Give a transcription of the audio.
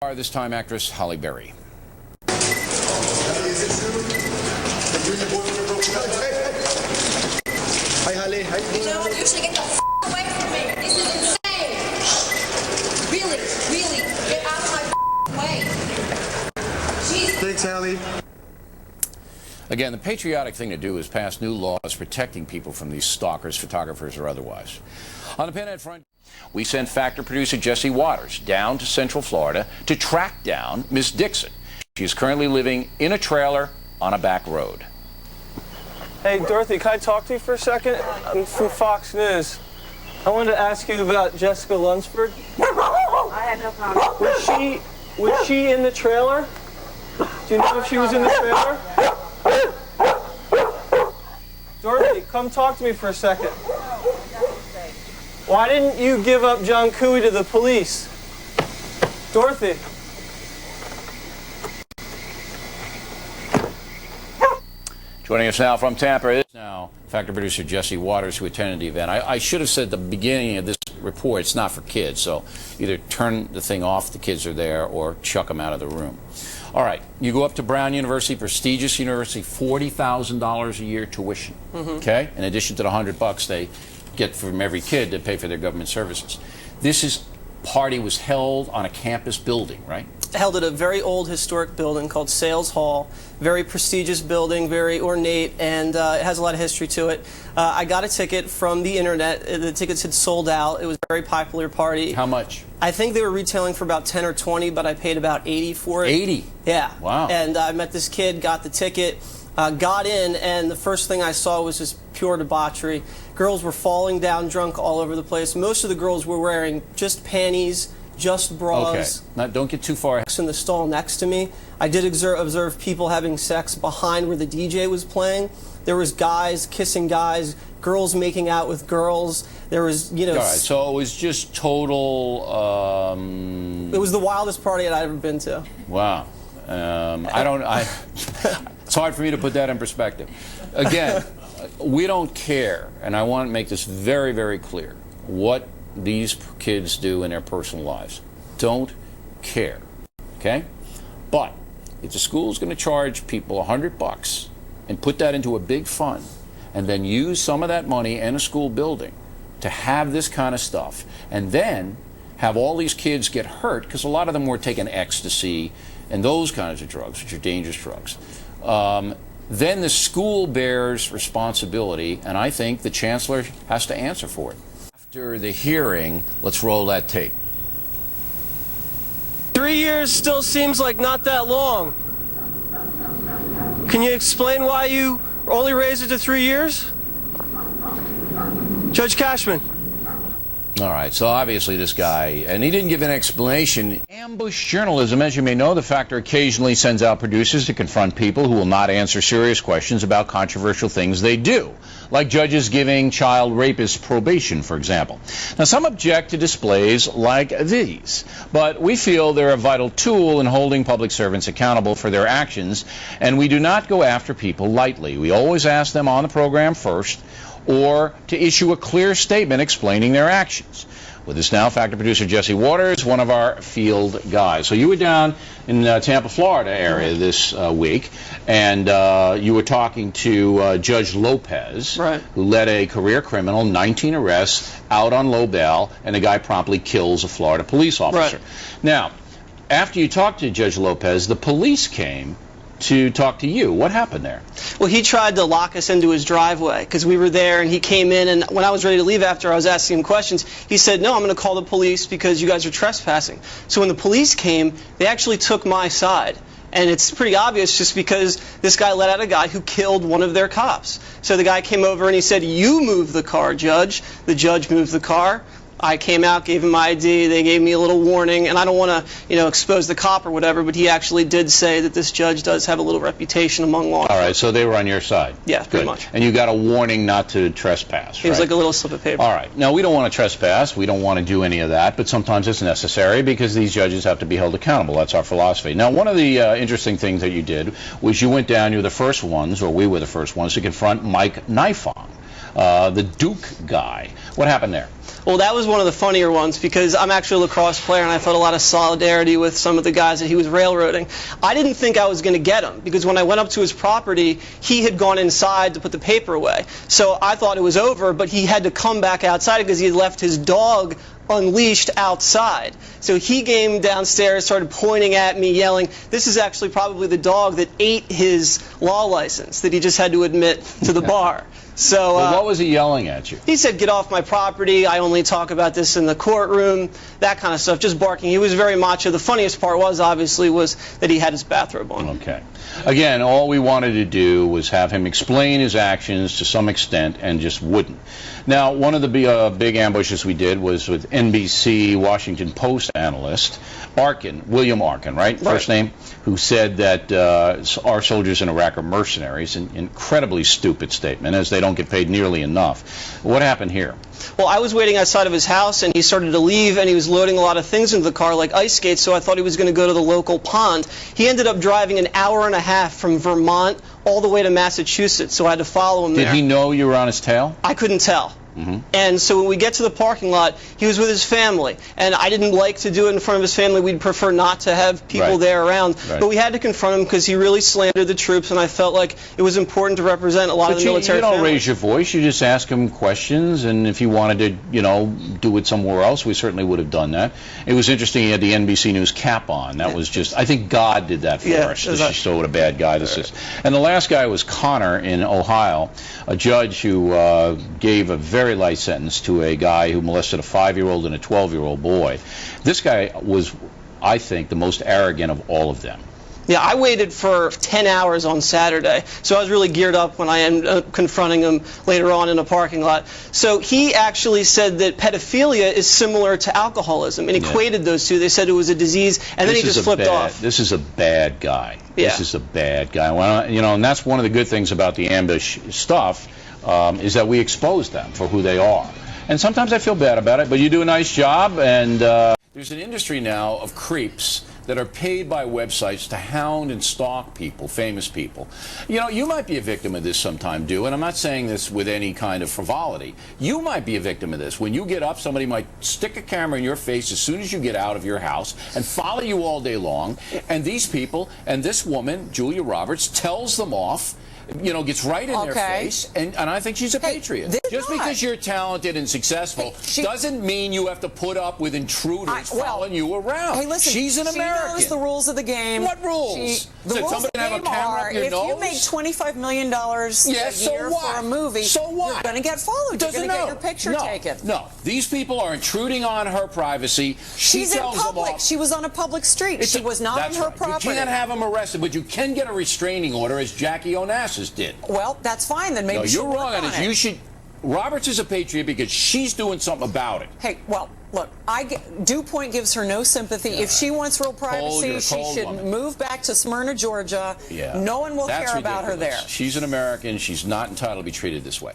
This time actress Halle Berry. Hi, Halle. How you doing? You know what? You should get the f away from me. This is insane. Really, get out of my way. Jesus. Thanks, Halle. Again, the patriotic thing to do is pass new laws protecting people from these stalkers, photographers, or otherwise. On the Pinhead front, we sent Factor producer Jesse Waters down to Central Florida to track down Miss Dixon. She is currently living in a trailer on a back road. Hey, Dorothy, can I talk to you for a second? I'm from Fox News. I wanted to ask you about Jessica Lunsford. I had no problem. Was she in the trailer? Do you know if she was in the trailer? Dorothy, come talk to me for a second. Why didn't you give up John Cooey to the police? Dorothy. Joining us now from Tampa is now Factor producer Jesse Waters, who attended the event. I should have said at the beginning of this report, it's not for kids, so either turn the thing off, the kids are there, or chuck them out of the room. All right, you go up to Brown University, prestigious university, $40,000 a year tuition, okay? In addition to the $100 they get from every kid to pay for their government services. This party was held on a campus building, right? Held at a very old historic building called Sales Hall. Very prestigious building, very ornate, and it has a lot of history to it. I got a ticket from the internet. The tickets had sold out. It was a very popular party. How much? I think they were retailing for about 10 or 20, but I paid about 80 for it. 80? Yeah. Wow. And I met this kid, got the ticket, got in, and the first thing I saw was just pure debauchery. Girls were falling down drunk all over the place. Most of the girls were wearing just panties, just bras. Okay. Now, don't get too far. In the stall next to me, I did observe people having sex behind where the DJ was playing. There was guys kissing guys, girls making out with girls. There was, you know. All right, so it was just total. It was the wildest party I'd ever been to. Wow. It's hard for me to put that in perspective. Again, we don't care, and I want to make this very, very clear, what these kids do in their personal lives. Don't care, okay? But if the school is going to charge people $100 and put that into a big fund and then use some of that money in a school building to have this kind of stuff and then have all these kids get hurt, because a lot of them were taking ecstasy and those kinds of drugs, which are dangerous drugs, then the school bears responsibility, and I think the chancellor has to answer for it. After the hearing, let's roll that tape. 3 years still seems like not that long. Can you explain why you only raised it to 3 years? Judge Cashman. All right, so obviously this guy, and he didn't give an explanation. Ambush journalism, as you may know, the Factor occasionally sends out producers to confront people who will not answer serious questions about controversial things they do, like judges giving child rapists probation, for example. Now, some object to displays like these, but we feel they're a vital tool in holding public servants accountable for their actions, and we do not go after people lightly. We always ask them on the program first, or to issue a clear statement explaining their actions. With us now, Factor producer Jesse Waters, one of our field guys. So you were down in Tampa, Florida area this week, and you were talking to Judge Lopez, right, who led a career criminal, 19 arrests, out on low bail, and the guy promptly kills a Florida police officer. Right. Now, after you talked to Judge Lopez, the police came to talk to you. What happened there? Well, he tried to lock us into his driveway because we were there, and he came in, and when I was ready to leave after I was asking him questions, he said, no, I'm going to call the police because you guys are trespassing. So when the police came, they actually took my side. And it's pretty obvious just because this guy let out a guy who killed one of their cops. So the guy came over and he said, you move the car, Judge. The judge moved the car. I came out, gave him my ID, they gave me a little warning, and I don't want to, expose the cop or whatever, but he actually did say that this judge does have a little reputation among law enforcement. All right, so they were on your side. Yeah, pretty much. And you got a warning not to trespass, right? It was like a little slip of paper. All right. Now, we don't want to trespass. We don't want to do any of that, but sometimes it's necessary because these judges have to be held accountable. That's our philosophy. Now, one of the interesting things that you did was you went down, you were the first ones, or we were the first ones, to confront Mike Nifong, the Duke guy. What happened there? Well, that was one of the funnier ones because I'm actually a lacrosse player and I felt a lot of solidarity with some of the guys that he was railroading. I didn't think I was going to get him because when I went up to his property, he had gone inside to put the paper away. So I thought it was over, but he had to come back outside because he had left his dog unleashed outside. So he came downstairs, started pointing at me, yelling. This is actually probably the dog that ate his law license that he just had to admit to the bar. So well, what was he yelling at you? He said, "Get off my property. I only talk about this in the courtroom." That kind of stuff, just barking. He was very macho. The funniest part was, obviously, was that he had his bathrobe on. Okay. Again, all we wanted to do was have him explain his actions to some extent and just wouldn't. Now, one of the big ambushes we did was with NBC Washington Post analyst Arkin, William Arkin, right? First name, who said that our soldiers in Iraq are mercenaries, an incredibly stupid statement, as they don't get paid nearly enough. What happened here? Well, I was waiting outside of his house, and he started to leave, and he was loading a lot of things into the car, like ice skates, so I thought he was going to go to the local pond. He ended up driving an hour and a half from Vermont all the way to Massachusetts, so I had to follow him there. Did he know you were on his tail? I couldn't tell. And so when we get to the parking lot, he was with his family. And I didn't like to do it in front of his family. We'd prefer not to have people there around. But we had to confront him because he really slandered the troops, and I felt like it was important to represent a lot of the military family. You don't family. raise your voice. You just ask him questions, and if he wanted to, you know, do it somewhere else, we certainly would have done that. It was interesting he had the NBC News cap on. That was just, I think God did that for us to show what a bad guy this is. And the last guy was Connor in Ohio, a judge who gave a very light sentence to a guy who molested a 5-year-old and a 12-year-old boy. This guy was, I think, the most arrogant of all of them. Yeah, I waited for 10 hours on Saturday, so I was really geared up when I ended up confronting him later on in a parking lot. So he actually said that pedophilia is similar to alcoholism and equated those two. They said it was a disease, and then he just flipped off. This is a bad guy. This is a bad guy. Well, you know, and that's one of the good things about the ambush stuff, is that we expose them for who they are. And sometimes I feel bad about it, but you do a nice job. And there's an industry now of creeps that are paid by websites to hound and stalk people, famous people. You know, you might be a victim of this sometime, too, and I'm not saying this with any kind of frivolity. You might be a victim of this. When you get up, somebody might stick a camera in your face as soon as you get out of your house and follow you all day long. And these people, and this woman, Julia Roberts, tells them off, you know, gets right in their face, and I think she's a patriot. Just because you're talented and successful doesn't mean you have to put up with intruders following you around. Hey, listen, she's an American. She knows the rules of the game. What rules? The rules of the game are, if you make $25 million a year for a movie, you're going to get followed. You're going to get your picture taken. No, these people are intruding on her privacy. She's in public. She was on a public street. She was not on her property. You can't have them arrested, but you can get a restraining order, as Jackie Onassis did. Well, that's fine. Then maybe you're wrong on it. You should. Roberts is a patriot because she's doing something about it. Hey, well, look, Dew Point gives her no sympathy. If she wants real privacy, she should move back to Smyrna, Georgia. No one will care about her there. She's an American. She's not entitled to be treated this way.